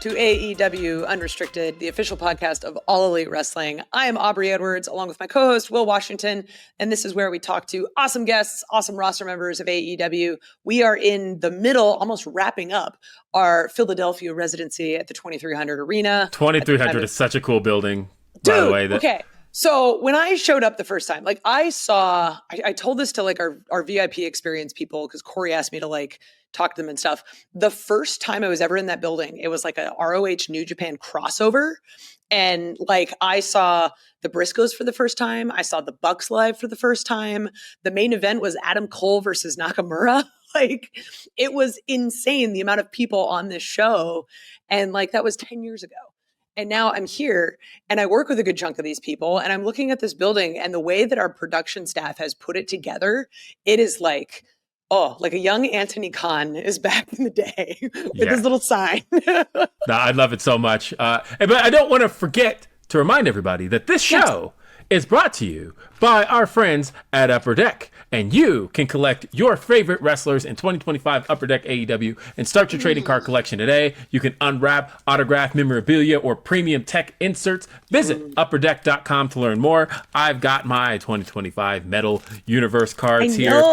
to AEW Unrestricted, the official podcast of All Elite Wrestling. I am Aubrey Edwards, along with my co-host, Will Washington, and this is where we talk to awesome guests, awesome roster members of AEW. We are in the middle, almost wrapping up our Philadelphia residency at the 2300 Arena. 2300 is such a cool building, Dude, by the way. Okay. So when I showed up the first time, like I told this to like our VIP experience people because Corey asked me to like talk to them and stuff. The first time I was ever in that building, it was like a ROH New Japan crossover. And like I saw the Briscoes for the first time. I saw the Bucks live for the first time. The main event was Adam Cole versus Nakamura. Like it was insane the amount of people on this show. And like that was 10 years ago. And now I'm here and I work with a good chunk of these people and I'm looking at this building and the way that our production staff has put it together, it is like, oh, like a young Anthony Khan is back in the day with his little sign. No, I love it so much. But I don't want to forget to remind everybody that this show is brought to you by our friends at Upper Deck. And you can collect your favorite wrestlers in 2025 Upper Deck AEW and start your trading card collection today. You can unwrap autographed memorabilia or premium tech inserts. Visit upperdeck.com to learn more. I've got my 2025 Metal Universe cards here.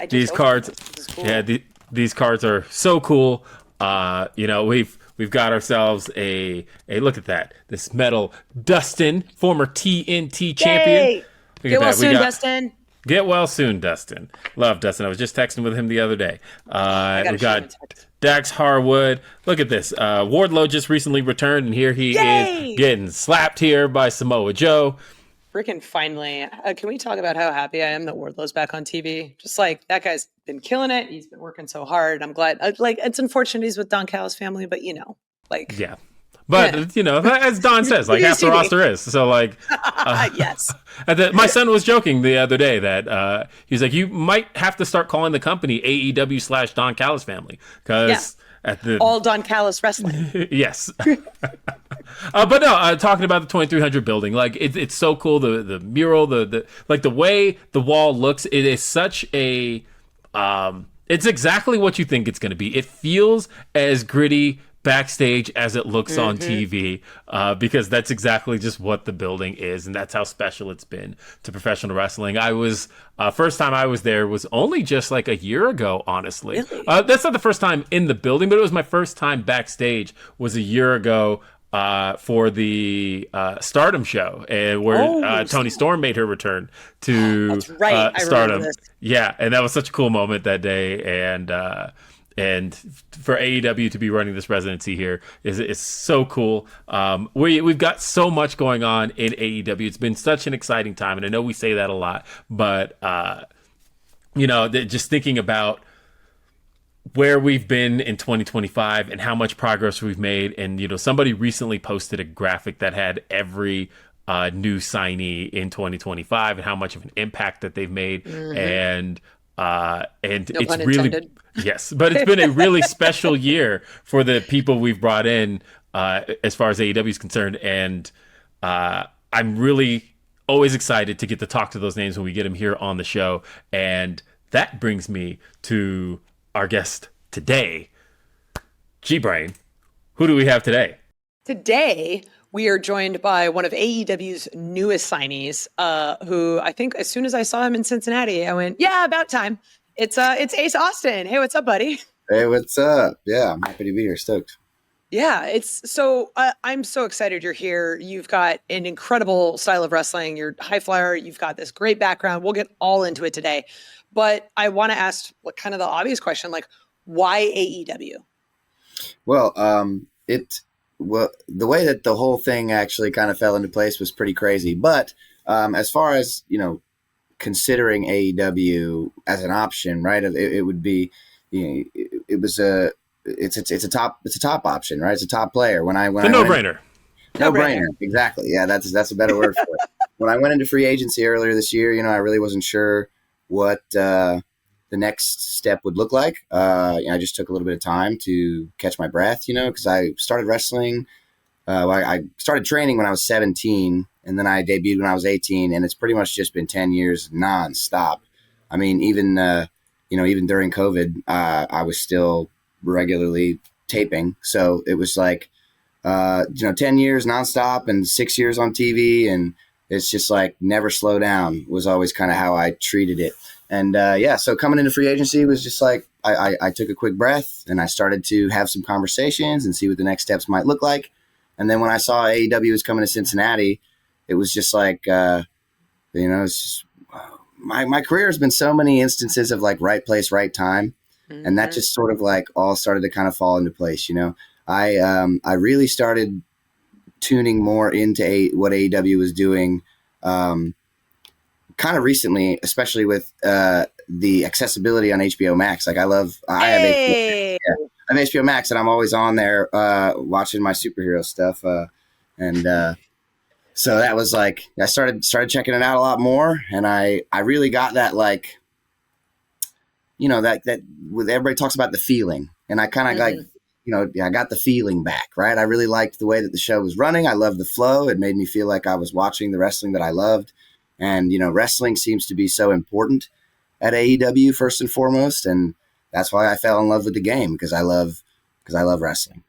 These cards, cool. These cards are so cool. We've got ourselves a look at that. This metal Dustin, former TNT champion. Get well soon, Dustin. Get well soon, Dustin. Love Dustin. I was just texting with him the other day. We got Dax Harwood. Look at this. Wardlow just recently returned, and here he is getting slapped here by Samoa Joe. Freaking finally. Can we talk about how happy I am that Wardlow's back on TV? Just like that guy's been killing it. He's been working so hard. I'm glad. Like it's unfortunate he's with Don Callis' family, but yeah. But, as Don says, like half the roster is. So, like, yes. My son was joking the other day that he's like, you might have to start calling the company AEW / Don Callis family. Because all Don Callis wrestling. Yes. But no, talking about the 2300 building, like, it's so cool. The mural, the way the wall looks, it is such a, it's exactly what you think it's going to be. It feels as gritty backstage as it looks on TV, because that's exactly just what the building is, and that's how special it's been to professional wrestling. I was first time I was there was only just like a year ago, honestly. Really? That's not the first time in the building, but it was my first time backstage was a year ago for the Stardom show, where Toni Storm made her return to Stardom. Yeah, and that was such a cool moment that day, and for AEW to be running this residency here is so cool. We've got so much going on in AEW. It's been such an exciting time, and I know we say that a lot, but just thinking about where we've been in 2025 and how much progress we've made, and somebody recently posted a graphic that had every new signee in 2025 and how much of an impact that they've made, and it's really. Yes, but it's been a really special year for the people we've brought in as far as AEW is concerned. And I'm really always excited to get to talk to those names when we get them here on the show. And that brings me to our guest today, G-Brain. Who do we have today? Today, we are joined by one of AEW's newest signees, who I think as soon as I saw him in Cincinnati, I went, yeah, about time. It's Ace Austin. Hey, what's up, buddy? Hey, what's up? Yeah, I'm happy to be here. Stoked. Yeah, I'm so excited you're here. You've got an incredible style of wrestling. You're high flyer. You've got this great background. We'll get all into it today. But I want to ask kind of the obvious question, like, why AEW? Well, the way that the whole thing actually kind of fell into place was pretty crazy. But as far as, considering AEW as an option, right? It would be, it's a top option, right? It's a top player. No-brainer. No-brainer, exactly. Yeah, that's a better word for it. When I went into free agency earlier this year, I really wasn't sure what the next step would look like. I just took a little bit of time to catch my breath, because I started wrestling. I started training when I was 17, and then I debuted when I was 18, and it's pretty much just been 10 years nonstop. I mean, even during COVID, I was still regularly taping. So it was like 10 years nonstop and 6 years on TV. And it's just like never slow down was always kind of how I treated it. And so coming into free agency was just like I took a quick breath and I started to have some conversations and see what the next steps might look like. And then when I saw AEW was coming to Cincinnati, it was just like, it's just, my career has been so many instances of like right place, right time. Mm-hmm. And that just sort of like all started to kind of fall into place. I really started tuning more into what AEW was doing kind of recently, especially with the accessibility on HBO Max. Like I have HBO Max and I'm always on there watching my superhero stuff. So that was like, I started checking it out a lot more. And I really got that, like, that with everybody talks about the feeling. And I kind of I got the feeling back, right? I really liked the way that the show was running. I loved the flow. It made me feel like I was watching the wrestling that I loved. And, wrestling seems to be so important at AEW first and foremost. And that's why I fell in love with the game because I love wrestling,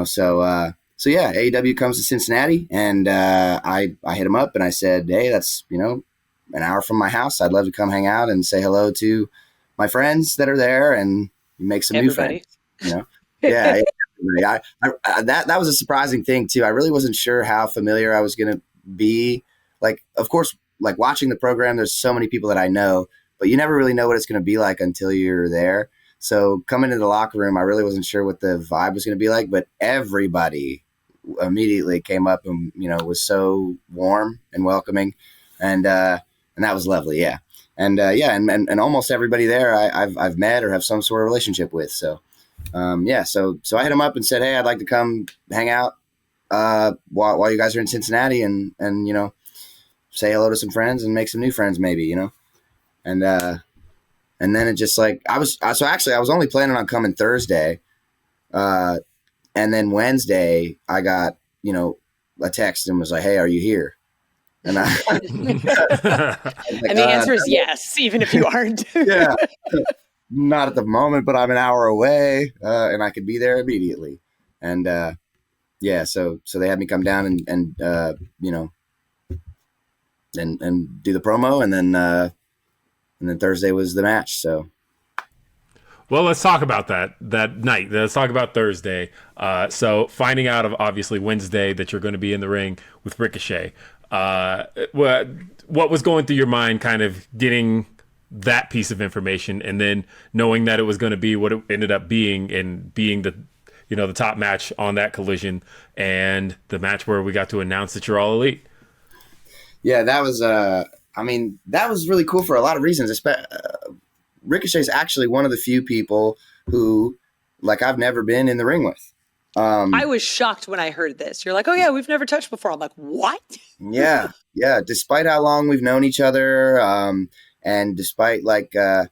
So yeah, AEW comes to Cincinnati and I hit him up and I said, hey, that's, an hour from my house. I'd love to come hang out and say hello to my friends that are there and make some new friends, Yeah. That was a surprising thing too. I really wasn't sure how familiar I was going to be. Like, of course, like watching the program, there's so many people that I know, but you never really know what it's going to be like until you're there. So coming into the locker room, I really wasn't sure what the vibe was going to be like, but everybody immediately came up and, was so warm and welcoming. And that was lovely. Yeah. And and almost everybody there I've met or have some sort of relationship with. So, so I hit him up and said, hey, I'd like to come hang out while you guys are in Cincinnati and say hello to some friends and make some new friends maybe, and then it just like I was only planning on coming Thursday. And then Wednesday I got, a text and was like, hey, are you here? And like, and the answer is yes, even if you aren't. Yeah. Not at the moment, but I'm an hour away and I could be there immediately. And so they had me come down and do the promo and then Thursday was the match. So well, let's talk about that night. Let's talk about Thursday. So finding out of obviously Wednesday that you're going to be in the ring with Ricochet. What was going through your mind kind of getting that piece of information and then knowing that it was going to be what it ended up being and being the top match on that Collision and the match where we got to announce that you're all elite? Yeah, that was that was really cool for a lot of reasons. Ricochet is actually one of the few people who like I've never been in the ring with. I was shocked when I heard this. You're like, oh yeah, we've never touched before. I'm like, what? Yeah. Despite how long we've known each other, and despite like, a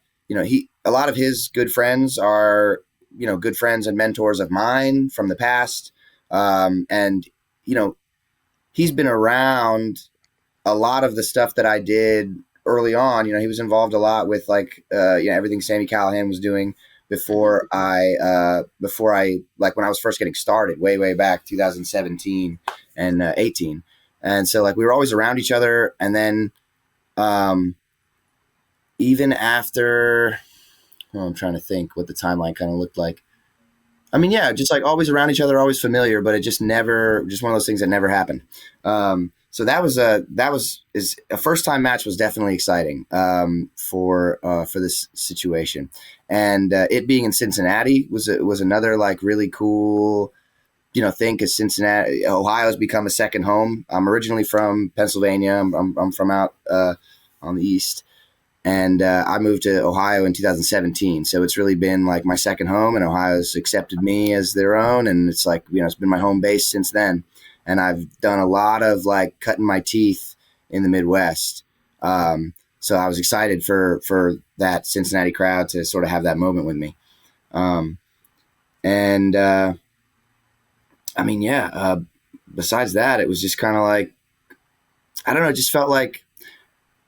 lot of his good friends are, good friends and mentors of mine from the past. And he's been around a lot of the stuff that I did early on. He was involved a lot with like, everything Sami Callihan was doing before I like when I was first getting started way back 2017 and 18. And so like we were always around each other. And then even after, I'm trying to think what the timeline kind of looked like. I mean, yeah, just like always around each other, always familiar, but it just one of those things that never happened. So a first time match was definitely exciting for this situation, and it being in Cincinnati was another like really cool, thing because Cincinnati, Ohio has become a second home. I'm originally from Pennsylvania. I'm from out on the east, and I moved to Ohio in 2017. So it's really been like my second home, and Ohio's accepted me as their own, and it's like it's been my home base since then. And I've done a lot of like cutting my teeth in the Midwest. So I was excited for that Cincinnati crowd to sort of have that moment with me. Besides that, it was just kind of like, I don't know, it just felt like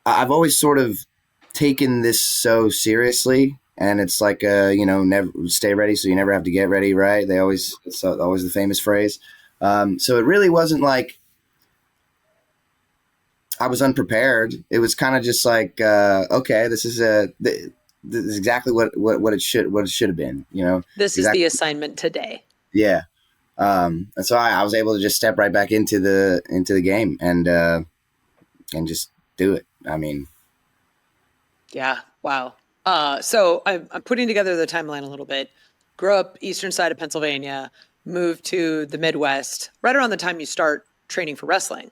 I've always sort of taken this so seriously. And it's like, never stay ready so you never have to get ready, right? It's always the famous phrase. So it really wasn't like I was unprepared. It was kind of just like, okay, this is exactly what it should have been, This is exactly. the assignment today. Yeah. And so I was able to just step right back into the game and just do it. I mean, yeah. Wow. So I'm putting together the timeline a little bit. Grew up eastern side of Pennsylvania, moved to the Midwest right around the time you start training for wrestling.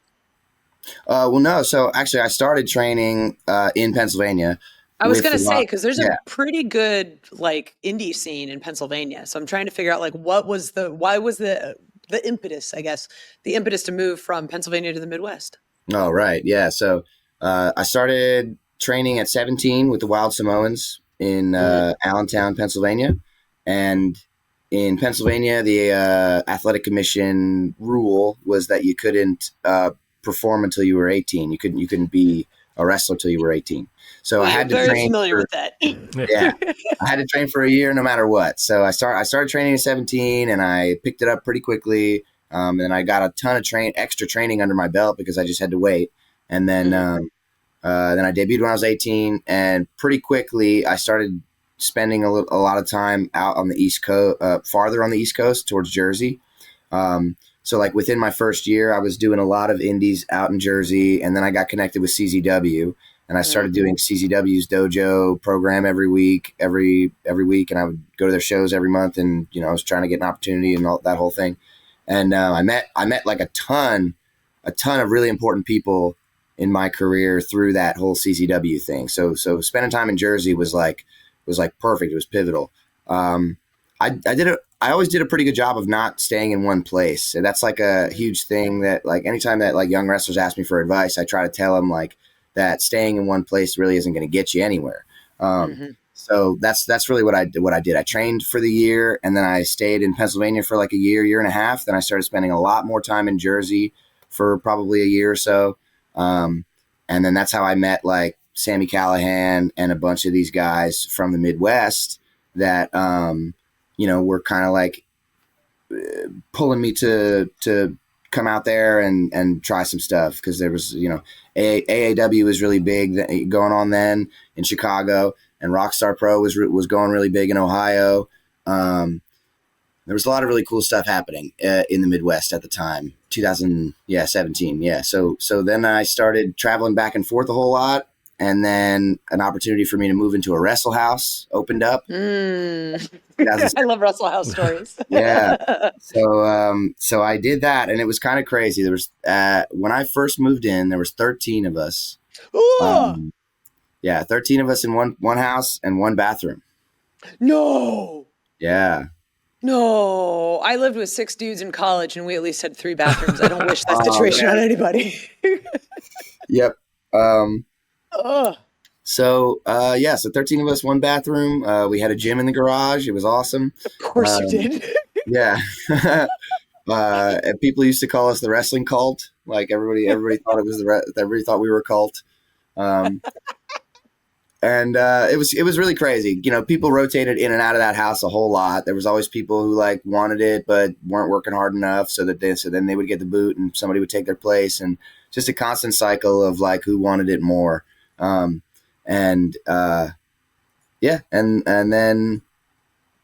Well, no. So actually, I started training in Pennsylvania. I was going to say, because there's a pretty good like indie scene in Pennsylvania. So I'm trying to figure out like why was the impetus, I guess, the impetus to move from Pennsylvania to the Midwest? Oh, right. Yeah. So I started training at 17 with the Wild Samoans in Allentown, Pennsylvania. And in Pennsylvania, the athletic commission rule was that you couldn't perform until you were 18. You couldn't be a wrestler until you were 18. So I had to very train. Familiar with that. Yeah, I had to train for a year no matter what. So I started training at 17, and I picked it up pretty quickly. And I got a ton of extra training under my belt because I just had to wait. And then then I debuted when I was 18, and pretty quickly I started spending a lot of time out on the East Coast, farther on the East Coast towards Jersey. So like within my first year, I was doing a lot of indies out in Jersey, and then I got connected with CZW, and I started doing CZW's Dojo program every week, and I would go to their shows every month, and I was trying to get an opportunity and all that whole thing. And I met like a ton of really important people in my career through that whole CZW thing. So spending time in Jersey was like perfect. It was pivotal. I always did a pretty good job of not staying in one place. And that's like a huge thing that like anytime that like young wrestlers ask me for advice, I try to tell them like that staying in one place really isn't going to get you anywhere. So that's really what I did. I trained for the year, and then I stayed in Pennsylvania for like a year and a half. Then I started spending a lot more time in Jersey for probably a year or so. And then that's how I met like Sami Callihan and a bunch of these guys from the Midwest that, were kind of like pulling me to come out there and try some stuff. Cause there was, AAW was really big going on then in Chicago, and Rockstar Pro was going really big in Ohio. There was a lot of really cool stuff happening in the Midwest at the time, 2017. Yeah. So then I started traveling back and forth a whole lot. And then an opportunity for me to move into a wrestle house opened up. I love wrestle house stories. Yeah. So I did that, and it was kind of crazy. There was when I first moved in, there was 13 of us. 13 of us in one house and one bathroom. No. Yeah. No, I lived with 6 dudes in college, and we at least had 3 bathrooms. I don't wish that situation on anybody. Yep. So 13 of us, one bathroom. We had a gym in the garage. It was awesome. Of course you did. Yeah. And people used to call us the wrestling cult. Like everybody thought it was everybody thought we were a cult. And it was really crazy. People rotated in and out of that house a whole lot. There was always people who like wanted it but weren't working hard enough, so then they would get the boot and somebody would take their place, and just a constant cycle of like who wanted it more. And then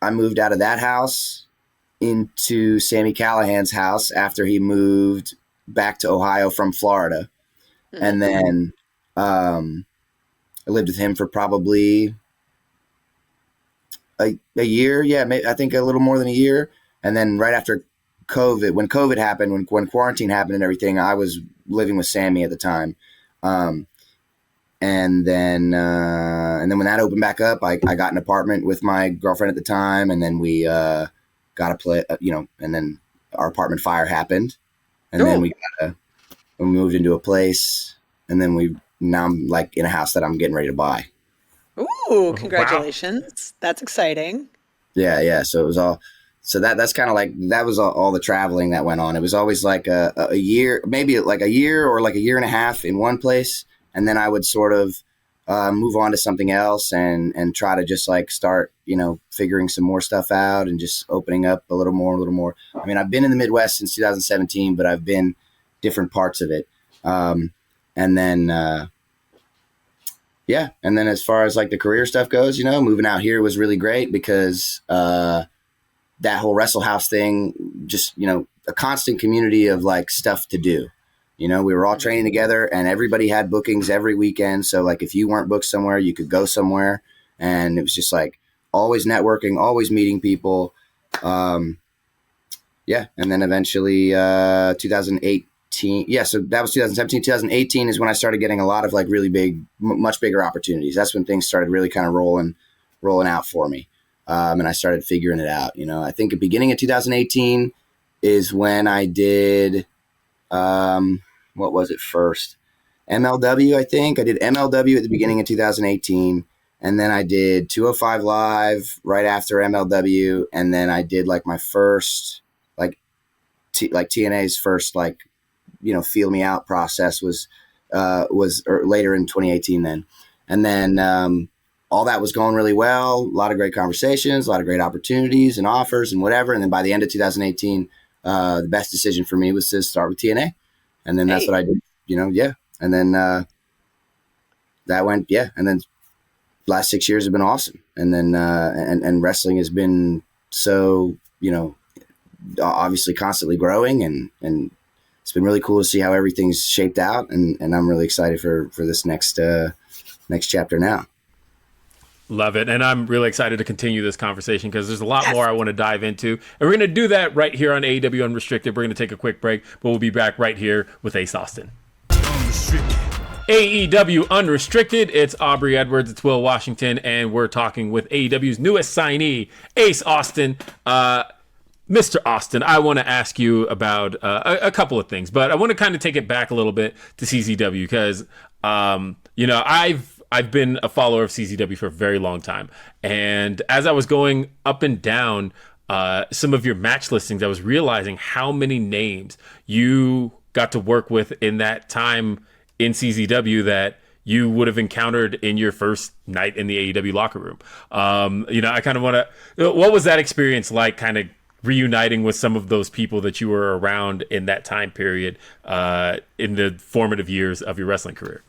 I moved out of that house into Sami Callihan's house after he moved back to Ohio from Florida. Mm-hmm. And then I lived with him for probably a year. Yeah, I think a little more than a year. And then right after COVID, when COVID happened, when quarantine happened and everything, I was living with Sami at the time. And then when that opened back up, I got an apartment with my girlfriend at the time, and then we got a place, and then our apartment fire happened, and then we moved into a place, and then now I'm like in a house that I'm getting ready to buy. Ooh, congratulations. Wow. That's exciting. Yeah. So it was all, that's kind of like, that was all the traveling that went on. It was always like a year, maybe like a year or like a year and a half in one place. And then I would sort of move on to something else and try to just like start, figuring some more stuff out and just opening up a little more. I mean, I've been in the Midwest since 2017, but I've been different parts of it. And then as far as like the career stuff goes, moving out here was really great because that whole Wrestle House thing, just, a constant community of like stuff to do. We were all training together and everybody had bookings every weekend. So like if you weren't booked somewhere, you could go somewhere. And it was just like always networking, always meeting people. And then eventually 2018. Yeah, so that was 2017. 2018 is when I started getting a lot of like really big, much bigger opportunities. That's when things started really kind of rolling out for me. And I started figuring it out. I think at the beginning of 2018 is when I did what was it first? MLW, I think. I did MLW at the beginning of 2018. And then I did 205 Live right after MLW. And then I did like my first, TNA's first, feel me out process was later in 2018 then. And then all that was going really well. A lot of great conversations, a lot of great opportunities and offers and whatever. And then by the end of 2018, the best decision for me was to start with TNA. And then that's what I did, And then that went, And then last 6 years have been awesome. And then and wrestling has been so, obviously constantly growing and it's been really cool to see how everything's shaped out. And I'm really excited for this next chapter now. Love it. And I'm really excited to continue this conversation because there's a lot more I want to dive into. And we're going to do that right here on AEW Unrestricted. We're going to take a quick break, but we'll be back right here with Ace Austin. AEW Unrestricted. It's Aubrey Edwards. It's Will Washington. And we're talking with AEW's newest signee, Ace Austin. Mr. Austin, I want to ask you about a couple of things, but I want to kind of take it back a little bit to CZW because, I've been a follower of CZW for a very long time. And as I was going up and down some of your match listings, I was realizing how many names you got to work with in that time in CZW that you would have encountered in your first night in the AEW locker room. I kind of want to, what was that experience like, kind of reuniting with some of those people that you were around in that time period in the formative years of your wrestling career?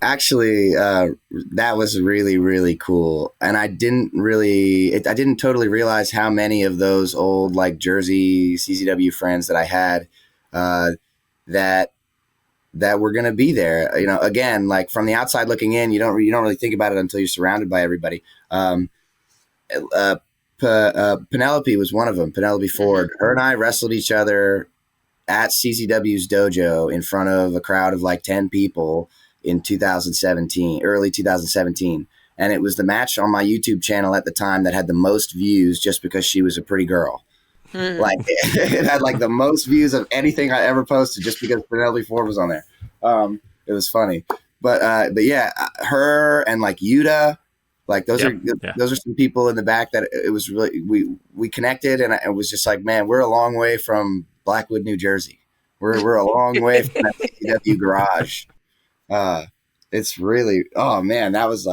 Actually, that was really, really cool. And I didn't totally realize how many of those old like Jersey CZW friends that I had that were going to be there. Again, like from the outside looking in, you don't really think about it until you're surrounded by everybody. Penelope was one of them. Penelope Ford. Her and I wrestled each other at CZW's Dojo in front of a crowd of like 10 people in early 2017. And it was the match on my YouTube channel at the time that had the most views just because she was a pretty girl. Like it had like the most views of anything I ever posted just because Penelope Ford was on there. It was funny. But yeah, her and like Yuta, like those are some people in the back that it was really, we connected and it was just like, man, we're a long way from Blackwood, New Jersey. We're a long way from that AEW garage. It's really, oh man, that was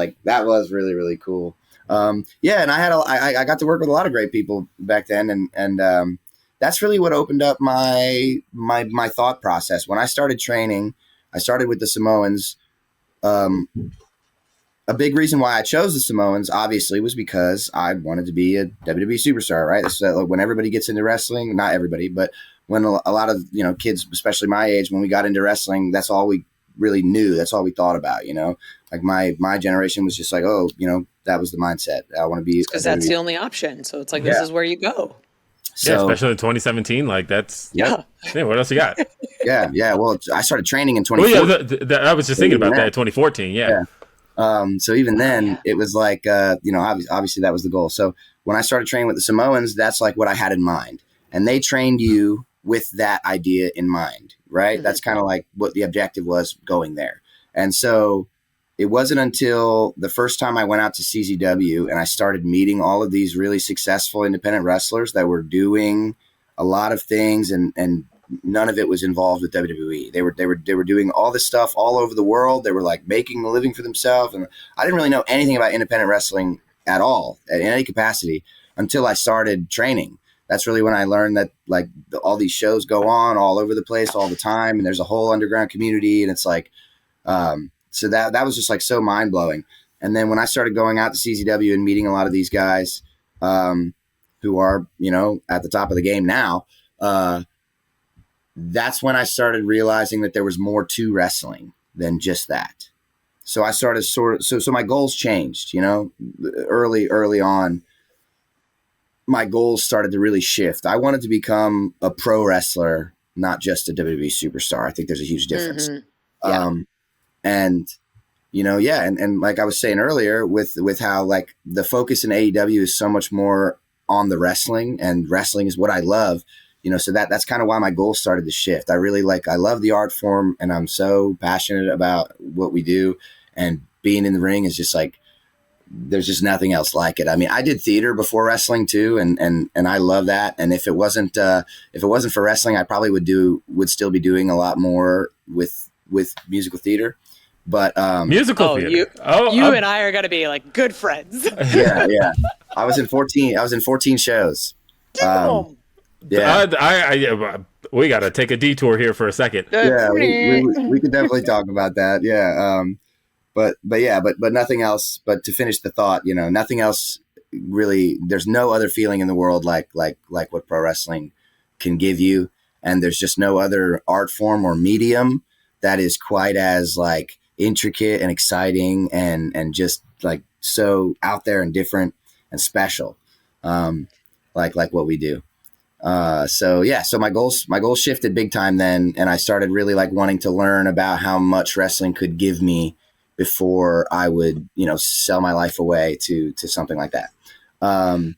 really, really cool. And I got to work with a lot of great people back then. And that's really what opened up my thought process. When I started training, I started with the Samoans. A big reason why I chose the Samoans, obviously, was because I wanted to be a WWE superstar, right? So when everybody gets into wrestling, not everybody, but when a lot of, kids, especially my age, when we got into wrestling, that's all we really knew. That's all we thought about, like my generation was just like, oh, that was the mindset. I want to be, because that's the only option. So it's like, this is where you go. So, especially in 2017. Like that's, what else you got? Yeah. Well, I started training in 2014. I was just thinking about that in 2014. Yeah. So even then it was like, obviously that was the goal. So when I started training with the Samoans, that's like what I had in mind. And they trained you with that idea in mind, right? Mm-hmm. That's kind of like what the objective was going there. And so it wasn't until the first time I went out to CZW and I started meeting all of these really successful independent wrestlers that were doing a lot of things and none of it was involved with WWE. They were doing all this stuff all over the world. They were like making a living for themselves, and I didn't really know anything about independent wrestling at all in any capacity until I started training. That's really when I learned that like all these shows go on all over the place all the time, and there's a whole underground community, and it's like, so that was just like so mind blowing. And then when I started going out to CZW and meeting a lot of these guys, who are, you know, at the top of the game now, that's when I started realizing that there was more to wrestling than just that. So I started so my goals changed, you know, early on. My goals started to really shift. I wanted to become a pro wrestler, not just a WWE superstar. I think there's a huge difference. Mm-hmm. Yeah. And, you know, yeah. And like I was saying earlier with how like the focus in AEW is so much more on the wrestling, and wrestling is what I love, you know, so that's kind of why my goals started to shift. I love the art form, and I'm so passionate about what we do, and being in the ring is just like, there's just nothing else like it. I mean, I did theater before wrestling too, and I love that. And if it wasn't for wrestling, I probably would still be doing a lot more with musical theater. But musical theater. You and I are gonna be like good friends. yeah. I was in 14 shows. Damn. Yeah. We got to take a detour here for a second. Yeah, we could definitely talk about that. Yeah. But nothing else. But to finish the thought, you know, nothing else really. There's no other feeling in the world like what pro wrestling can give you, and there's just no other art form or medium that is quite as like intricate and exciting and just like so out there and different and special, like what we do. So my goals shifted big time then, and I started really like wanting to learn about how much wrestling could give me before I would, you know, sell my life away to something like that. And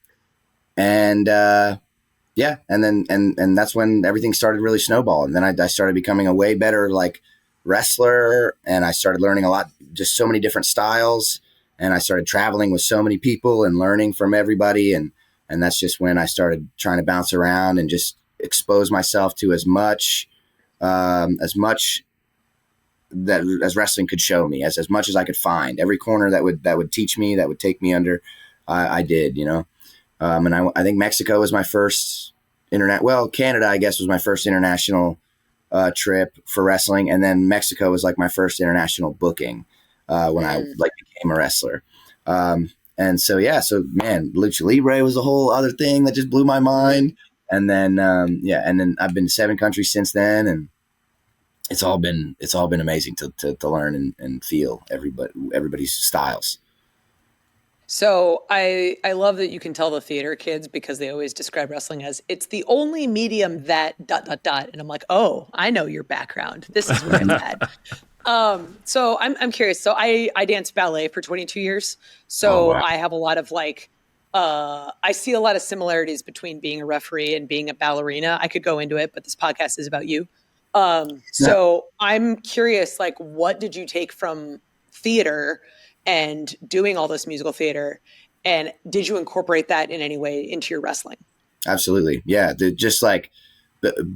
that's when everything started really snowballing. Then I started becoming a way better like wrestler, and I started learning a lot, just so many different styles, and I started traveling with so many people and learning from everybody, and that's just when I started trying to bounce around and just expose myself to as much that as wrestling could show me, as much as I could find. Every corner that would teach me, that would take me under, I did, you know. And I think Mexico was my first Canada, I guess, was my first international trip for wrestling, and then Mexico was like my first international booking when I like became a wrestler. And so man, Lucha Libre was a whole other thing that just blew my mind. And then and then I've been to 7 countries since then, and it's all been amazing to learn and feel everybody's styles. So I love that you can tell the theater kids, because they always describe wrestling as it's the only medium that ... And I'm like, oh, I know your background. This is where it's at. So I'm curious. So I danced ballet for 22 years. So Oh, wow. I have a lot of like, I see a lot of similarities between being a referee and being a ballerina. I could go into it, but this podcast is about you. So I'm curious, like, what did you take from theater and doing all this musical theater, and did you incorporate that in any way into your wrestling? Absolutely. Yeah. Just like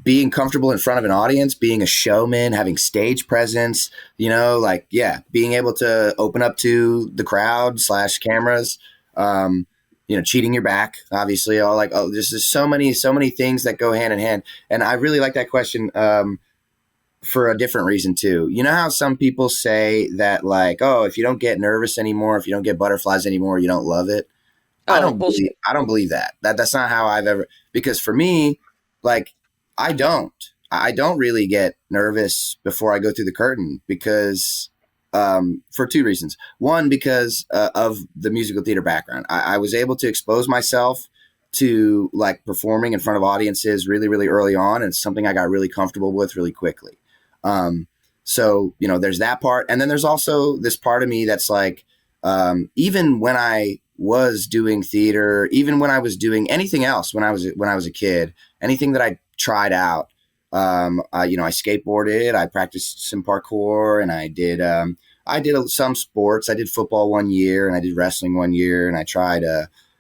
being comfortable in front of an audience, being a showman, having stage presence, you know, like, yeah, being able to open up to the crowd / cameras, you know, cheating your back, obviously, all like, oh, there's so many things that go hand in hand. And I really like that question, for a different reason too. You know how some people say that, like, oh, if you don't get nervous anymore, if you don't get butterflies anymore, you don't love it. I don't believe that. That's not how I've ever, because for me, like, I don't really get nervous before I go through the curtain, because for 2 reasons. One, because of the musical theater background. I was able to expose myself to like performing in front of audiences really, really early on. And it's something I got really comfortable with really quickly. So, you know, there's that part. And then there's also this part of me that's like, even when I was doing theater, even when I was doing anything else, when I was a kid, anything that I tried out, you know, I skateboarded, I practiced some parkour, and I did some sports. I did football 1 year, and I did wrestling 1 year, and I tried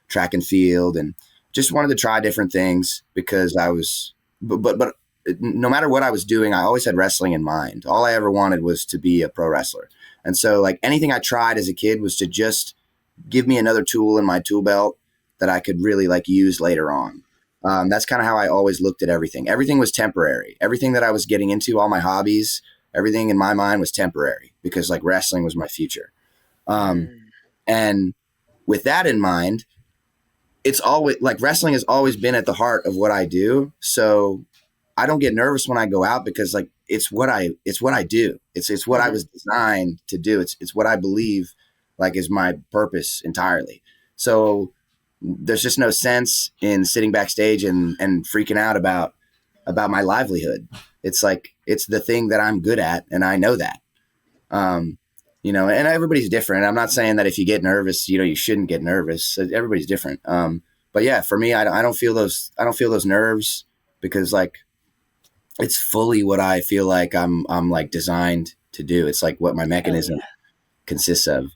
track and field, and just wanted to try different things because I was, but no matter what I was doing, I always had wrestling in mind. All I ever wanted was to be a pro wrestler. And so like anything I tried as a kid was to just give me another tool in my tool belt that I could really like use later on. That's kind of how I always looked at everything. Everything was temporary. Everything that I was getting into, all my hobbies, everything in my mind was temporary because like wrestling was my future. And with that in mind, it's always like wrestling has always been at the heart of what I do. So I don't get nervous when I go out because like it's what I do. It's what I was designed to do. It's what I believe like is my purpose entirely. So there's just no sense in sitting backstage and freaking out about my livelihood. It's like, it's the thing that I'm good at. And I know that, you know, and everybody's different. I'm not saying that if you get nervous, you know, you shouldn't get nervous. Everybody's different. But yeah, for me, I don't feel those nerves because like, it's fully what I feel like I'm like designed to do. It's like what my mechanism consists of.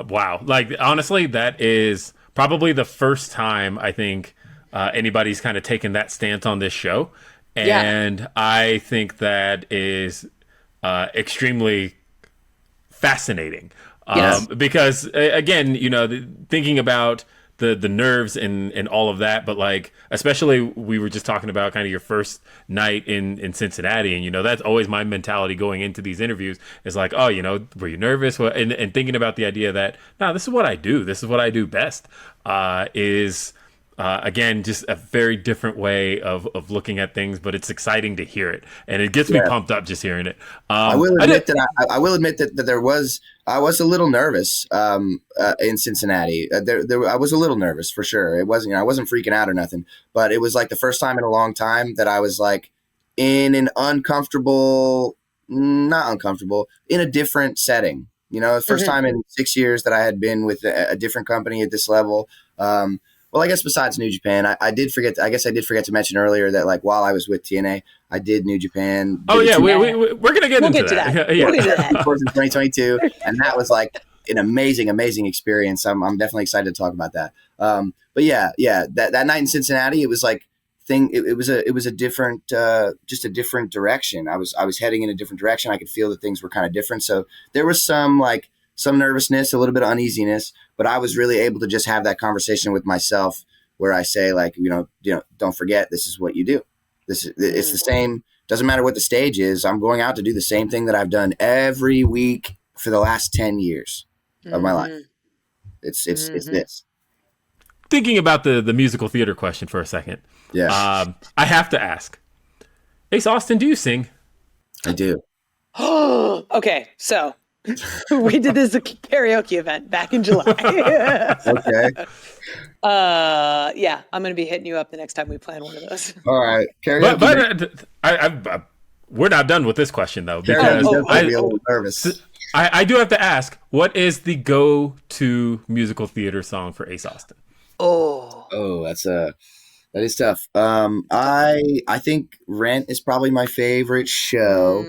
Wow. Like, honestly, that is probably the first time I think anybody's kind of taken that stance on this show. And I think that is extremely fascinating. Because, again, you know, thinking about the nerves and all of that, but like, especially we were just talking about kind of your first night in Cincinnati, and you know, that's always my mentality going into these interviews is like, oh, you know, were you nervous? And thinking about the idea that no, this is what I do best, is again just a very different way of looking at things, but it's exciting to hear it, and it gets me pumped up just hearing it. I will admit that I was a little nervous in Cincinnati. I was a little nervous for sure. It wasn't, you know, I wasn't freaking out or nothing, but it was like the first time in a long time that I was like in an not uncomfortable, in a different setting. You know, the first time in 6 years that I had been with a different company at this level. Well, I guess besides New Japan, I did forget to mention earlier that like while I was with TNA, I did New Japan. Oh yeah, we're gonna get into that. Yeah. We'll get to that. Of course, in 2022, and that was like an amazing experience. I'm definitely excited to talk about that. But yeah, that night in Cincinnati, it was like it was a different, just a different direction. I was heading in a different direction. I could feel that things were kind of different. So there was some nervousness, a little bit of uneasiness, but I was really able to just have that conversation with myself where I say like, you know, don't forget, this is what you do. It's the same. Doesn't matter what the stage is. I'm going out to do the same thing that I've done every week for the last 10 years of my life. It's this. Thinking about the musical theater question for a second. Yeah. I have to ask, Ace Austin, do you sing? I do. Okay. So we did this karaoke event back in July. Okay. Yeah, I'm going to be hitting you up the next time we plan one of those. All right. Karaoke. But we're not done with this question though, because I'd be a little nervous. I do have to ask, what is the go-to musical theater song for Ace Austin? Oh, that is tough. I think Rent is probably my favorite show.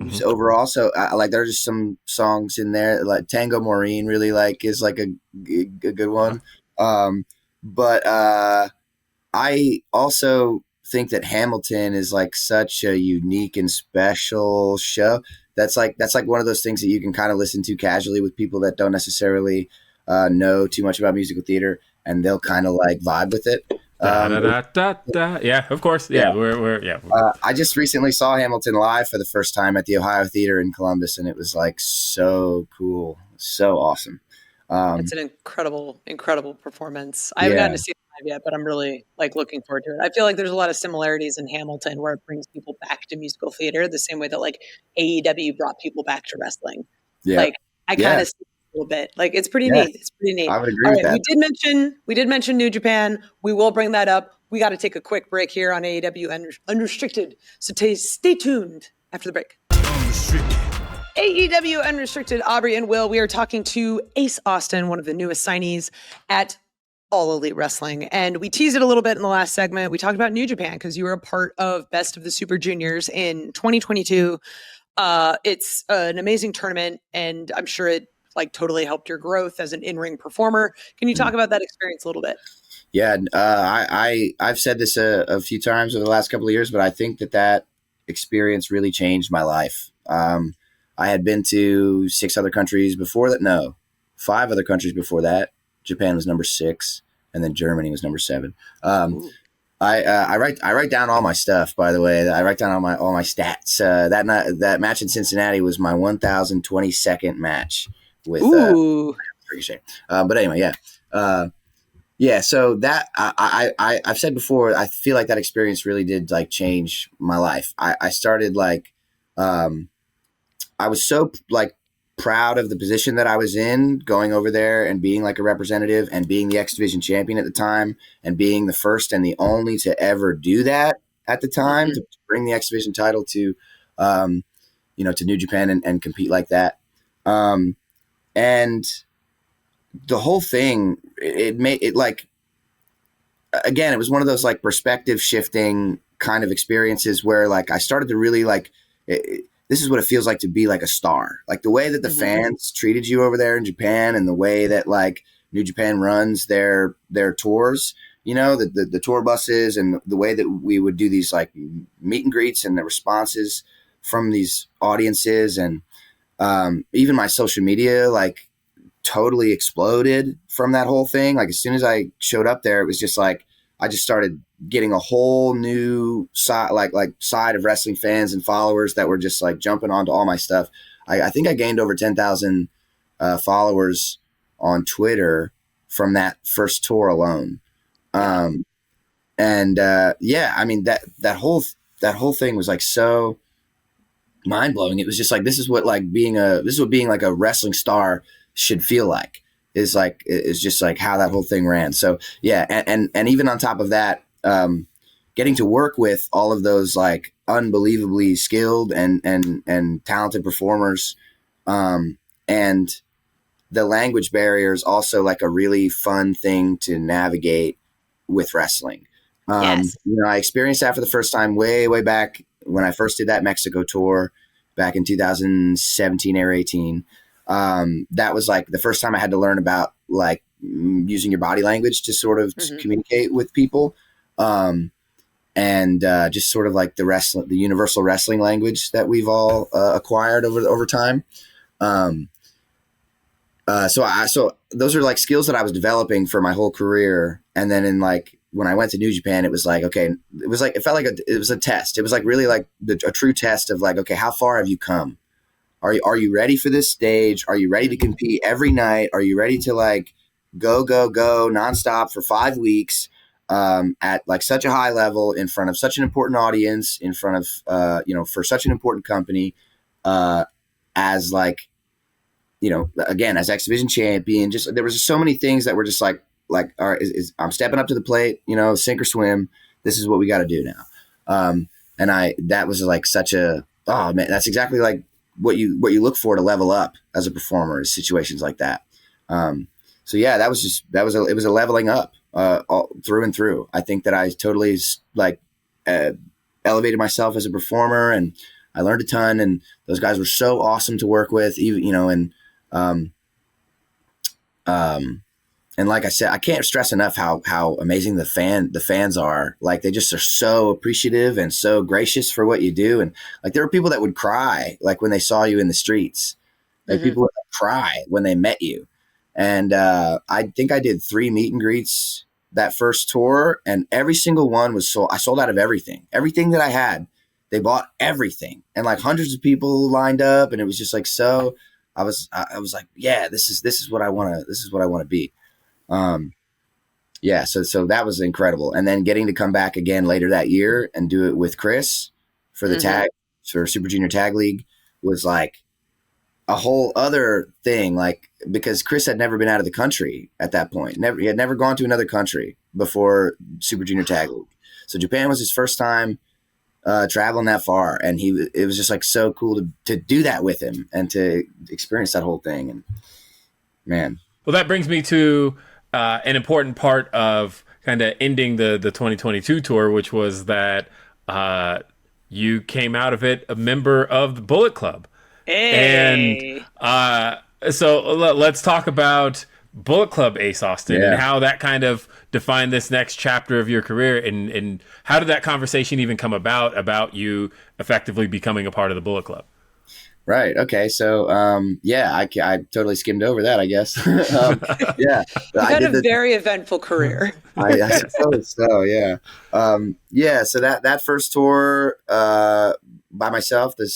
Just overall. So like there's just some songs in there like Tango Maureen really like is like a good one. But I also think that Hamilton is like such a unique and special show. That's like one of those things that you can kind of listen to casually with people that don't necessarily know too much about musical theater, and they'll kind of like vibe with it. Yeah, of course. Yeah, we're I just recently saw Hamilton live for the first time at the Ohio Theater in Columbus, and it was like so cool, so awesome. It's an incredible performance. I haven't gotten to see it live yet, but I'm really like looking forward to it. I feel like there's a lot of similarities in Hamilton where it brings people back to musical theater the same way that like AEW brought people back to wrestling. Yeah. Like I kind of see a little bit. Like it's pretty neat. It's pretty neat. I would agree with that. We did mention New Japan. We will bring that up. We got to take a quick break here on AEW Unrestricted. So stay tuned after the break. Unrestricted. AEW Unrestricted, Aubrey and Will. We are talking to Ace Austin, one of the newest signees at All Elite Wrestling. And we teased it a little bit in the last segment. We talked about New Japan because you were a part of Best of the Super Juniors in 2022. It's an amazing tournament, and I'm sure it like totally helped your growth as an in-ring performer. Can you talk about that experience a little bit? Yeah, I've said this a few times over the last couple of years, but I think that experience really changed my life. I had been to 6 other countries before that. No, 5 other countries before that. Japan was number 6, and then Germany was number 7. I write down all my stuff. By the way, I write down all my stats. That match in Cincinnati was my 1,022nd match with Ooh. Ricochet. But anyway, yeah. Yeah, so that I've said before, I feel like that experience really did like change my life. I started like I was so like proud of the position that I was in, going over there and being like a representative and being the X Division champion at the time and being the first and the only to ever do that at the time, to bring the X Division title to to New Japan and compete like that. And the whole thing, it made it like, again, it was one of those like perspective shifting kind of experiences where like I started to really like, this is what it feels like to be like a star. Like the way that the fans treated you over there in Japan, and the way that like New Japan runs their tours, the tour buses, and the way that we would do these like meet and greets and the responses from these audiences, and even my social media like totally exploded from that whole thing. Like as soon as I showed up there, it was just like I just started getting a whole new side, side of wrestling fans and followers that were just like jumping onto all my stuff. I think I gained over 10,000 followers on Twitter from that first tour alone. Yeah, I mean that whole thing was like so mind blowing. It was just like, this is what being like a wrestling star should feel like, is just like how that whole thing ran. So yeah. And even on top of that, getting to work with all of those like unbelievably skilled and talented performers, and the language barrier is also like a really fun thing to navigate with wrestling. Yes. I experienced that for the first time way back when I first did that Mexico tour back in 2017 or 18. That was like the first time I had to learn about like using your body language to sort of communicate with people. And just sort of like the universal wrestling language that we've all acquired over time. So those are like skills that I was developing for my whole career. And then when I went to New Japan, it was like, okay, it felt like it was a test. It was like really like a true test of like, okay, how far have you come? Are you ready for this stage? Are you ready to compete every night? Are you ready to like go nonstop for 5 weeks at like such a high level in front of such an important audience, in front of for such an important company, as like, again, as X Division champion? Just there was just so many things that were just like all right, I'm stepping up to the plate, sink or swim. This is what we got to do now. And that was like such a, oh man, that's exactly like what you look for to level up as a performer, is situations like that. So yeah, it was a leveling up all through and through. I think that I totally like elevated myself as a performer, and I learned a ton, and those guys were so awesome to work with, even, and like I said, I can't stress enough how amazing the fans are. Like they just are so appreciative and so gracious for what you do. And like there were people that would cry like when they saw you in the streets. Like people would cry when they met you. And I think I did 3 meet and greets that first tour, and every single one was sold. I sold out of everything that I had. They bought everything, and like hundreds of people lined up, and it was just like so. I was like, yeah, this is what I want to be. Yeah, so that was incredible. And then getting to come back again later that year and do it with Chris for the tag, for Super Junior Tag League, was like a whole other thing. Like, because Chris had never been out of the country at that point. He had never gone to another country before Super Junior Tag League. So Japan was his first time traveling that far, and it was just like so cool to do that with him and to experience that whole thing. And man. Well, that brings me to an important part of kind of ending the 2022 tour, which was that you came out of it a member of the Bullet Club. Hey. And so let's talk about Bullet Club, Ace Austin, and how that kind of defined this next chapter of your career, and how did that conversation even come about you effectively becoming a part of the Bullet Club? Right. Okay. So, I totally skimmed over that, I guess. You've had a very eventful career. I suppose so. Yeah. So that first tour, by myself, the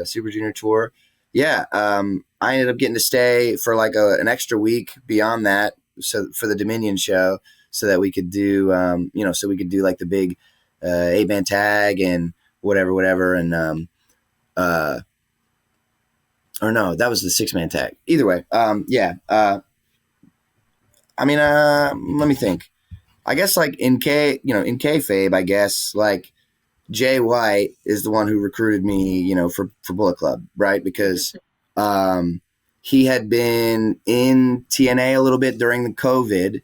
Super Junior tour. Yeah. I ended up getting to stay for like an extra week beyond that. So for the Dominion show, so that we could do, like the big, 8-man tag and whatever. And, or no, that was the 6-man tag. Either way, let me think. I guess like in kayfabe, I guess like Jay White is the one who recruited me, for Bullet Club, right? Because he had been in TNA a little bit during the COVID,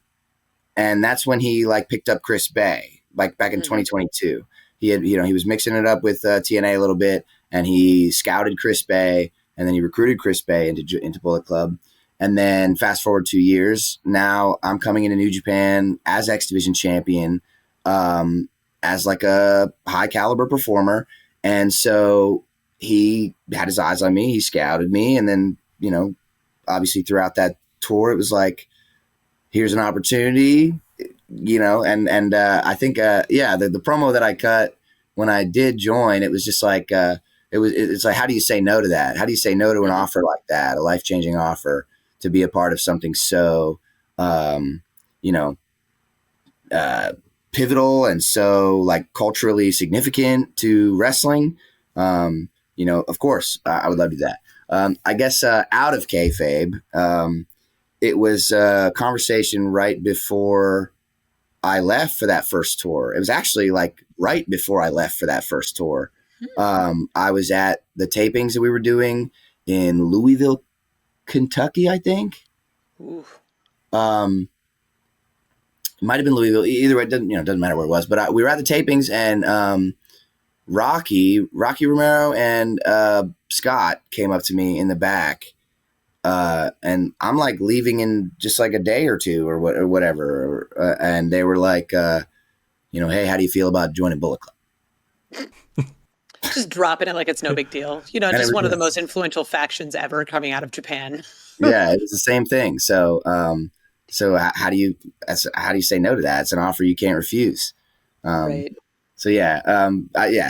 and that's when he like picked up Chris Bey, like back in 2022. He had, he was mixing it up with TNA a little bit, and he scouted Chris Bey. And then he recruited Chris Bey into Bullet Club. And then fast forward 2 years, now I'm coming into New Japan as X Division champion, as like a high caliber performer. And so he had his eyes on me. He scouted me. And then, obviously throughout that tour, it was like, here's an opportunity, and I think, the promo that I cut when I did join, it was just like, it's like, how do you say no to that? How do you say no to an offer like that, a life-changing offer to be a part of something so, pivotal and so like culturally significant to wrestling? Of course, I would love to do that. I guess out of kayfabe, it was a conversation right before I left for that first tour. It was actually like right before I left for that first tour. I was at the tapings that we were doing in Louisville, Kentucky, I think. Ooh. It might have been Louisville. Either way, it doesn't matter where it was. But we were at the tapings, and Rocky Romero and Scott came up to me in the back, and I'm like leaving in just like a day or two or whatever, and they were like, hey, how do you feel about joining Bullet Club? Just dropping it like it's no big deal. Just one of the most influential factions ever coming out of Japan. Yeah, it was the same thing. So, how do you say no to that? It's an offer you can't refuse. Right. So yeah,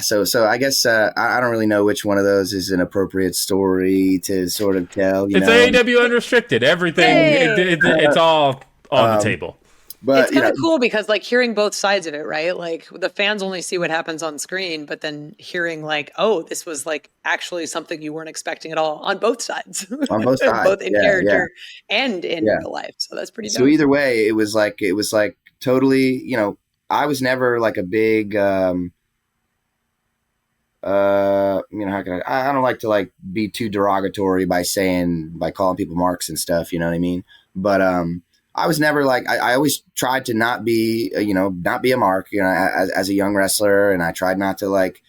So I guess I don't really know which one of those is an appropriate story to sort of tell. It's AEW Unrestricted. Everything. It's all on the table. But it's kind of cool because like hearing both sides of it, right? Like the fans only see what happens on screen, but then hearing like, oh, this was like actually something you weren't expecting at all on both sides. On both sides. Both in character and in real life. So that's pretty dope. So either way, it was like totally, I was never like a big how can I don't like to like be too derogatory by calling people marks and stuff, you know what I mean? But I was never like, I always tried to not be a mark, as a young wrestler. And I tried not to like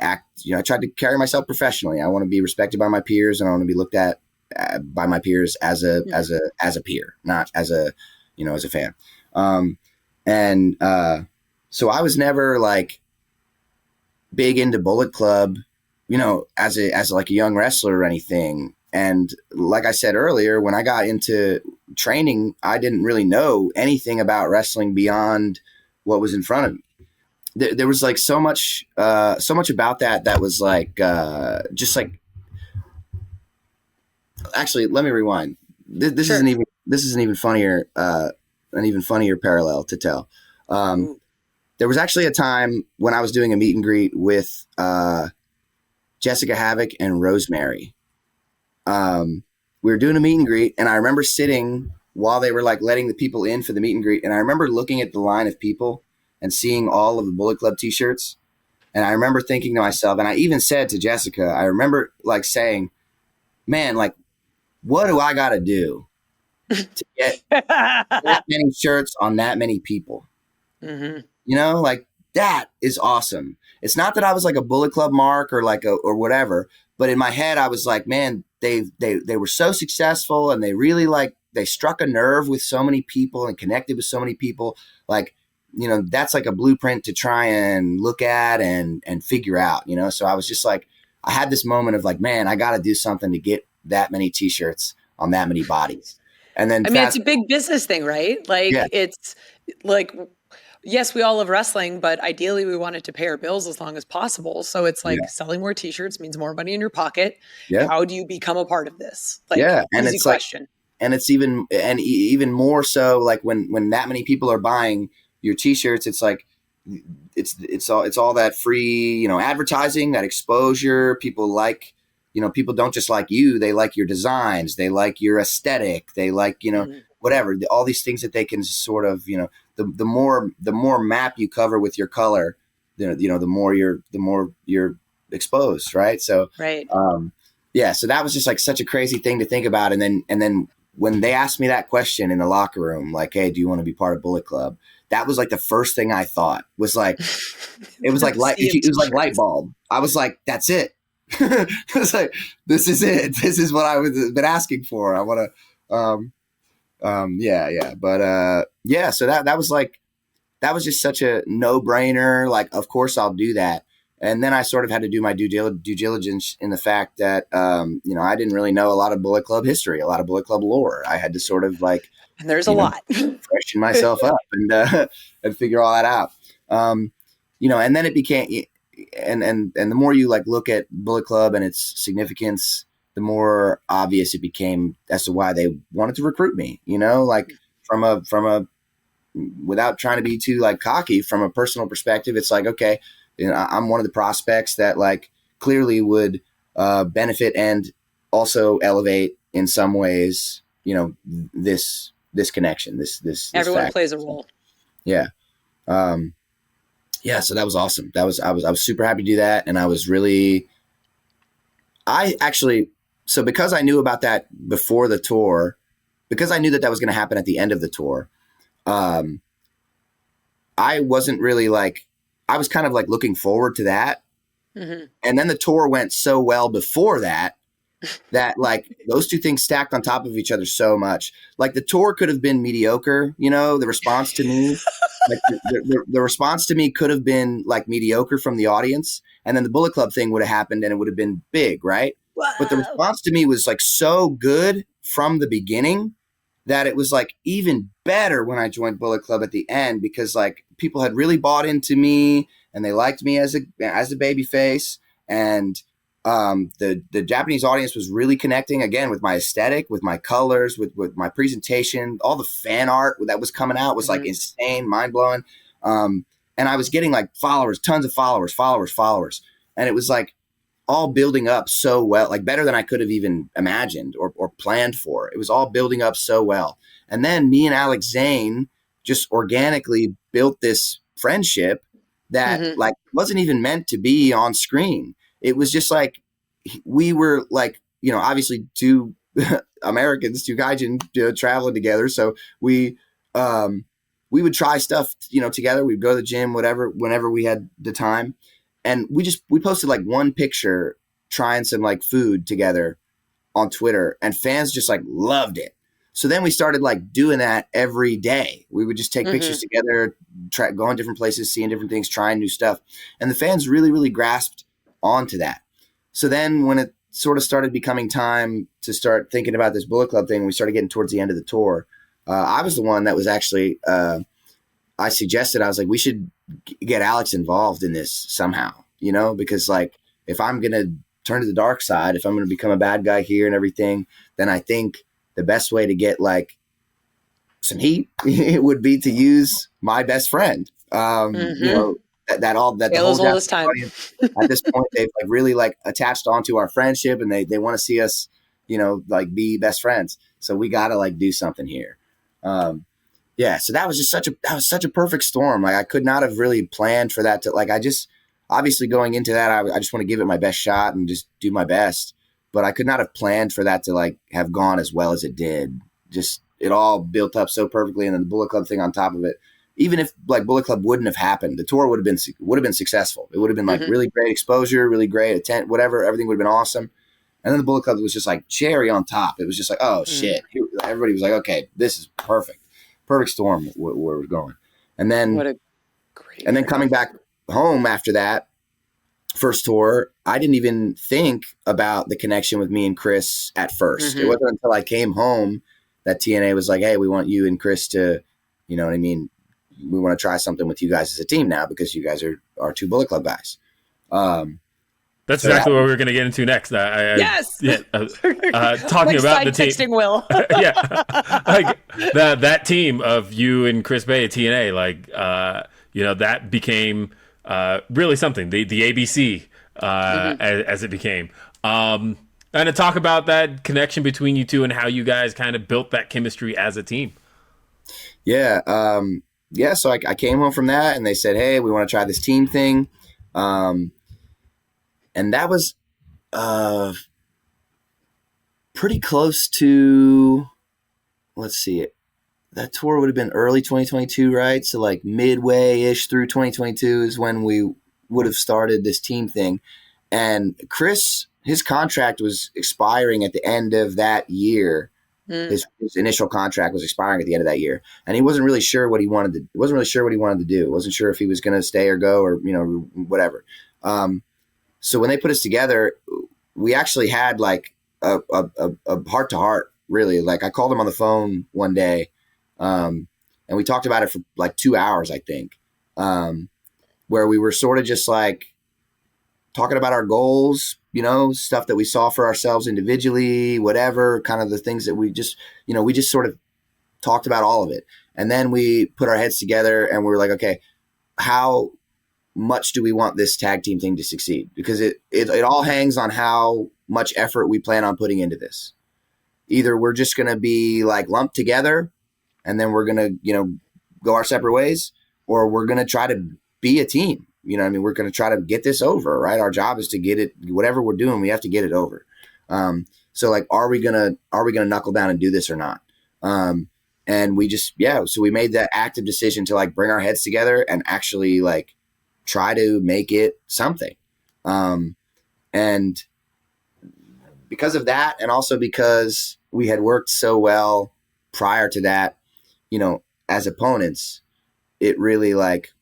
act, I tried to carry myself professionally. I want to be respected by my peers, and I want to be looked at by my peers as a peer, not as a fan. So I was never like big into Bullet Club, as like a young wrestler or anything. And like I said earlier, when I got into training, I didn't really know anything about wrestling beyond what was in front of me. There was like so much about that was like, just like, actually, let me rewind. This Sure. is an even funnier parallel to tell. There was actually a time when I was doing a meet and greet with Jessica Havoc and Rosemary. We were doing a meet and greet, and I remember sitting while they were like letting the people in for the meet and greet. And I remember looking at the line of people and seeing all of the Bullet Club t-shirts. And I remember thinking to myself, and I even said to Jessica, I remember like saying, man, like, what do I got to do to get that many shirts on that many people? Mm-hmm. Like that is awesome. It's not that I was like a Bullet Club mark or like or whatever, but in my head I was like, man, they were so successful, and they really like they struck a nerve with so many people and connected with so many people. Like, you know, that's like a blueprint to try and look at and figure out, you know? So I was just like, I had this moment of like, man, I got to do something to get that many t-shirts on that many bodies. And then I mean, it's a big business thing, right? Like, Yeah. it's like, yes, we all love wrestling, but ideally we want it to pay our bills as long as possible. So it's like selling more t-shirts means more money in your pocket. Yeah. How do you become a part of this? Like, yeah. And easy it's question. like, and it's even more so like when that many people are buying your t-shirts, it's like, it's all that free, you know, advertising, that exposure. People like, you know, people don't just like you, they like your designs, they like your aesthetic, they like, you know, whatever, all these things that they can sort of, you know, the more map you cover with your color, you know, the more you're exposed, right? So Right. yeah, so that was just like such a crazy thing to think about. And then when they asked me that question in the locker room, like, hey, do you want to be part of Bullet Club? That was like the first thing I thought was like, it was like light bulb. I was like, that's it. It was like, this is it. This is what I was been asking for. I want to, yeah. But yeah, so that was just such a no brainer. Like, of course I'll do that. And then I sort of had to do my due diligence in the fact that, you know, I didn't really know a lot of Bullet Club history, a lot of Bullet Club lore. I had to sort of like, and there's a lot, freshen myself up and figure all that out. You know, and then it became, and the more you like look at Bullet Club and its significance, the more obvious it became as to why they wanted to recruit me, you know, like from a, without trying to be too like cocky, from a personal perspective, it's like, okay, you know, I'm one of the prospects that like clearly would benefit and also elevate in some ways, you know, this connection, this everyone fact. plays a role. Yeah. Yeah. So that was awesome. I was super happy to do that. And so because I knew about that before the tour, because I knew that was going to happen at the end of the tour, I wasn't really like, I was kind of like looking forward to that. Mm-hmm. And then the tour went so well before that like those two things stacked on top of each other so much. Like the tour could have been mediocre, you know, the response to me, like the response to me could have been like mediocre from the audience. And then the Bullet Club thing would have happened and it would have been big, right? Wow. But the response to me was like so good from the beginning that it was like even better when I joined Bullet Club at the end, because like people had really bought into me and they liked me as a baby face. And the Japanese audience was really connecting again with my aesthetic, with my colors, with my presentation. All the fan art that was coming out was like insane, mind blowing. And I was getting like followers, tons of followers. And it was like all building up so well, like better than I could have even imagined or planned for. It was all building up so well. And then me and Alex Zane just organically built this friendship that like wasn't even meant to be on screen. It was just like, we were like, you know, obviously two Americans, two Gaijin traveling together. So we would try stuff, you know, together. We'd go to the gym, whenever we had the time. And we posted like one picture trying some like food together on Twitter, and fans just like loved it. So then we started like doing that every day. We would just take pictures together, going different places, seeing different things, trying new stuff. And the fans really, really grasped onto that. So then when it sort of started becoming time to start thinking about this Bullet Club thing, we started getting towards the end of the tour. I was the one that was actually, I suggested, I was like, we should get Alex involved in this somehow, you know, because like, if I'm going to turn to the dark side, if I'm going to become a bad guy here and everything, then I think the best way to get like some heat would be to use my best friend. You know, the whole Japanese audience, at this point, they've like really like attached onto our friendship, and they want to see us, you know, like be best friends. So we got to like do something here. Yeah. So that was just such a perfect storm. Like I could not have really planned for that to like, obviously going into that, I just want to give it my best shot and just do my best, but I could not have planned for that to like have gone as well as it did. Just, it all built up so perfectly. And then the Bullet Club thing on top of it, even if like Bullet Club wouldn't have happened, the tour would have been successful. It would have been like really great exposure, really great whatever. Everything would have been awesome. And then the Bullet Club was just like cherry on top. It was just like, oh shit. Everybody was like, okay, this is perfect storm where we're going. And then What a great. and then coming back home after that first tour, I didn't even think about the connection with me and Chris at first. It wasn't until I came home that TNA was like, hey, we want you and Chris to, you know what I mean? We want to try something with you guys as a team now because you guys are 2 Bullet Club guys. That's exactly what we're going to get into next. Yes. Talking like about the team. texting Will. Yeah. Like that team of you and Chris Bey at TNA, like, that became really something, the ABC as it became. And to talk about that connection between you two and how you guys kind of built that chemistry as a team. Yeah. So I came home from that and they said, hey, we want to try this team thing. And that was pretty close to, let's see, that tour would have been early 2022, right? So like midway-ish through 2022 is when we would have started this team thing. And Chris, his contract was expiring at the end of that year. His initial contract was expiring at the end of that year, and he wasn't really sure what he wanted to. Wasn't really sure what he wanted to do. Wasn't sure if he was going to stay or go or whatever. So when they put us together, we actually had like a heart to heart. Really, like I called him on the phone one day, and we talked about it for like 2 hours, I think, where we were sort of just like talking about our goals, stuff that we saw for ourselves individually, whatever, kind of the things that we just sort of talked about all of it. And then we put our heads together and we were like, okay, how much do we want this tag team thing to succeed? Because it all hangs on how much effort we plan on putting into this. Either we're just going to be like lumped together and then we're going to, go our separate ways, or we're going to try to be a team. We're going to try to get this over, right? Our job is to get it, whatever we're doing, we have to get it over. So like, are we going to knuckle down and do this or not? And we just, so we made that active decision to like bring our heads together and actually like try to make it something. And because of that, and also because we had worked so well prior to that, as opponents, it really like,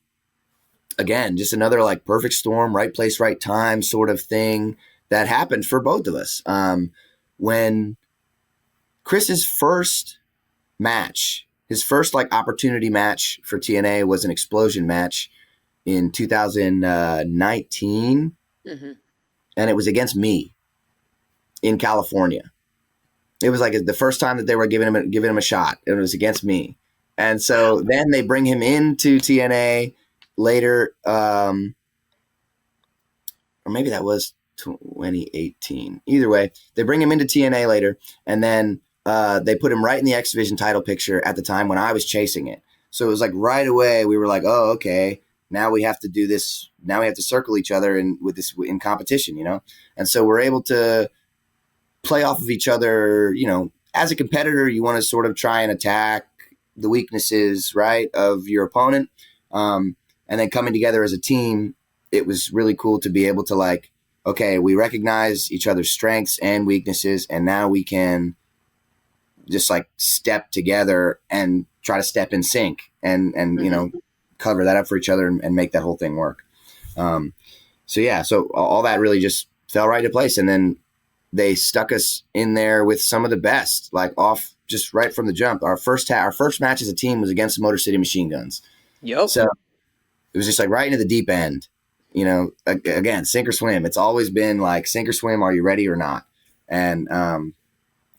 again, just another like perfect storm, right place, right time sort of thing that happened for both of us. When Chris's first match, his first like opportunity match for TNA was an Explosion match in 2019. And it was against me in California. It was like the first time that they were giving him a shot. It was against me. And so then they bring him into TNA later, or maybe that was 2018. Either way, they bring him into TNA later, and then they put him right in the X Division title picture at the time when I was chasing it. So it was like right away we were like, oh, okay, now we have to do this. Now we have to circle each other in competition, And so we're able to play off of each other. As a competitor, you want to sort of try and attack the weaknesses, right, of your opponent. And then coming together as a team, it was really cool to be able to like, okay, we recognize each other's strengths and weaknesses, and now we can just like step together and try to step in sync and cover that up for each other and make that whole thing work. So all that really just fell right into place. And then they stuck us in there with some of the best, like off just right from the jump. Our first match as a team was against the Motor City Machine Guns. Yep. So it was just like right into the deep end, again, sink or swim. It's always been like sink or swim. Are you ready or not? And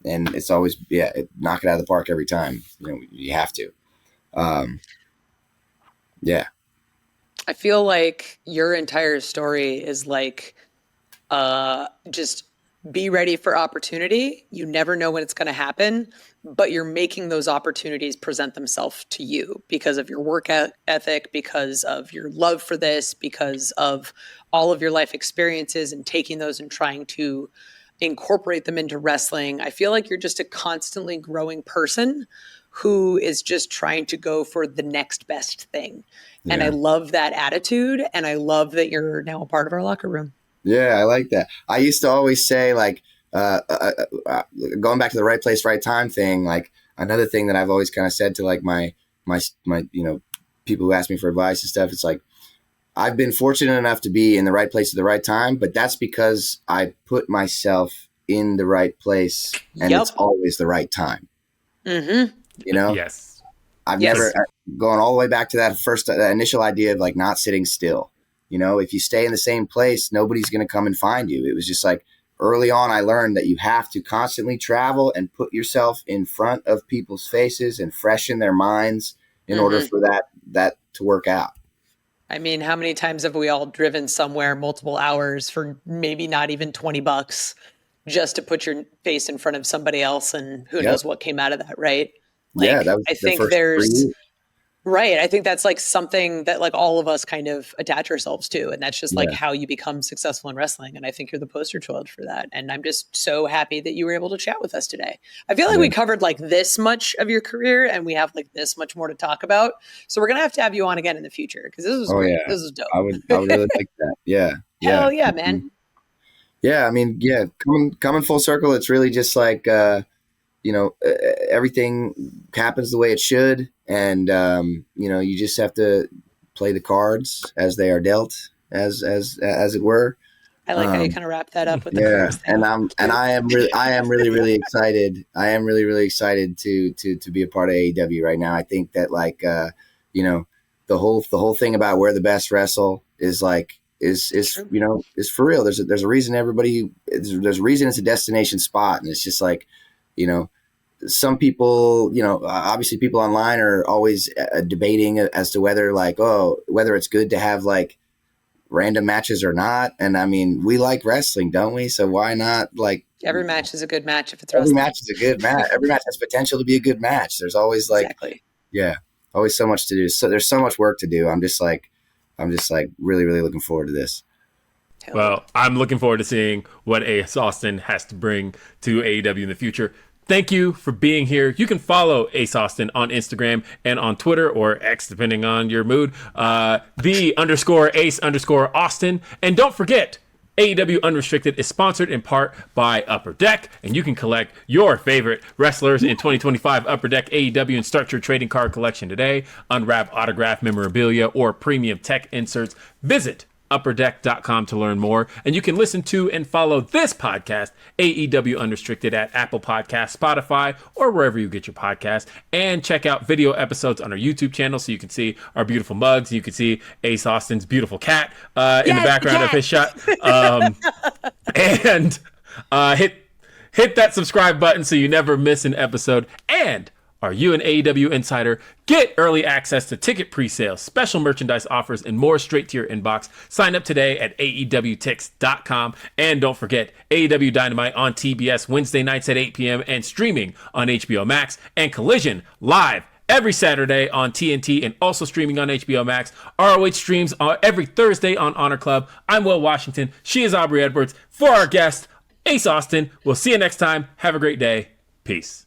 it's always, knock it out of the park every time. You have to. Yeah. I feel like your entire story is like, just be ready for opportunity. You never know when it's going to happen, but you're making those opportunities present themselves to you because of your work ethic, because of your love for this, because of all of your life experiences and taking those and trying to incorporate them into wrestling. I feel like you're just a constantly growing person who is just trying to go for the next best thing. Yeah. And I love that attitude. And I love that you're now a part of our locker room. Yeah, I like that. I used to always say, like, going back to the right place, right time thing, like another thing that I've always kind of said to like my, people who ask me for advice and stuff, it's like, I've been fortunate enough to be in the right place at the right time, but that's because I put myself in the right place and it's always the right time. Mm-hmm. Yes. I've never gone all the way back to that initial idea of like not sitting still. If you stay in the same place, nobody's going to come and find you. It was just like early on, I learned that you have to constantly travel and put yourself in front of people's faces and freshen their minds in order for that to work out. I mean, how many times have we all driven somewhere multiple hours for maybe not even $20 just to put your face in front of somebody else, and who knows what came out of that, right? That was I think I think that's like something that like all of us kind of attach ourselves to. And that's just like how you become successful in wrestling. And I think you're the poster child for that. And I'm just so happy that you were able to chat with us today. I feel like we covered like this much of your career and we have like this much more to talk about. So we're going to have you on again in the future because this was great. This was dope. I would really like that. Yeah. Hell yeah, man. Yeah. I mean, coming full circle, it's really just like, everything happens the way it should. And, you just have to play the cards as they are dealt, as it were. I like how you kind of wrap that up with the cards thing. I am really excited. I am really excited to be a part of AEW right now. I think that like, the whole thing about where the best wrestle is like, is for real. There's a reason there's a reason it's a destination spot. And it's just like, some people, obviously people online are always debating as to whether it's good to have like random matches or not. And I mean, we like wrestling, don't we? So why not like every match is a good match if it's every wrestling. match is a good match. Every match has potential to be a good match. There's always like, always so much to do. So there's so much work to do. I'm just like really looking forward to this. Well, I'm looking forward to seeing what Ace Austin has to bring to AEW in the future. Thank you for being here. You can follow Ace Austin on Instagram and on Twitter or X, depending on your mood. _Ace_Austin. And don't forget, AEW Unrestricted is sponsored in part by Upper Deck, and you can collect your favorite wrestlers in 2025 Upper Deck AEW and start your trading card collection today. Unwrap autograph memorabilia or premium tech inserts. Visit upperdeck.com to learn more. And you can listen to and follow this podcast, AEW Unrestricted, at Apple Podcasts, Spotify, or wherever you get your podcast. And check out video episodes on our YouTube channel so you can see our beautiful mugs. You can see Ace Austin's beautiful cat in the background of his shot. And hit that subscribe button so you never miss an episode. And are you an AEW insider? Get early access to ticket pre-sales, special merchandise offers, and more straight to your inbox. Sign up today at AEWTix.com. And don't forget, AEW Dynamite on TBS Wednesday nights at 8 p.m. and streaming on HBO Max, and Collision live every Saturday on TNT and also streaming on HBO Max. ROH streams every Thursday on Honor Club. I'm Will Washington. She is Aubrey Edwards. For our guest, Ace Austin. We'll see you next time. Have a great day. Peace.